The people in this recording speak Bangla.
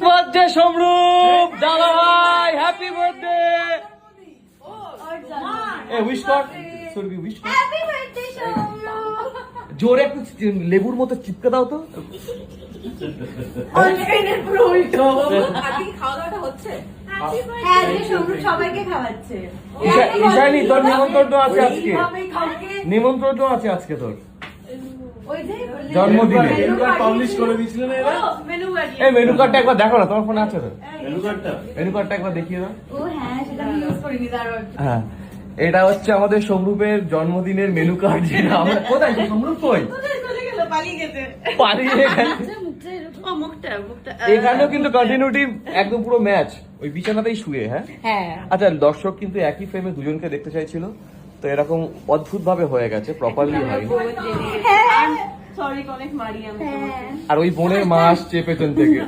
বার্থডে সমরূপ দাদা ভাই, হ্যাপি বার্থডে। উইশ কর সুরভি, উইশ কর জোরে, একটু লেবুর মতো চিপকে দাও তো। ঈশানী, তোর নিমন্ত্রণ আছে আজকে, নিমন্ত্রণ আছে আজকে তোর জন্মদিনে। এই মেনু কার্ডটা একবার দেখো না, তোমার ফোনে আছে তো মেনু কার্ডটা একবার দেখিয়ে দাও। হ্যাঁ, এটা হচ্ছে আমাদের সমরূপের জন্মদিনের মেনু কার্ড। যেটা আমরা কোথায়, সমরূপ কই পালিয়ে গেছে। এখানেও কিন্তু কন্টিনিউটি একদম পুরো ম্যাচ, ওই বিছানাতেই শুয়ে। হ্যাঁ, আচ্ছা, দর্শক কিন্তু একই ফ্রেমে দুজনকে দেখতে চাইছিল, তো এরকম অদ্ভুত ভাবে হয়ে গেছে, প্রপারলি হয়নি। আর ওই বোনের মা আসছে পেছন থেকে।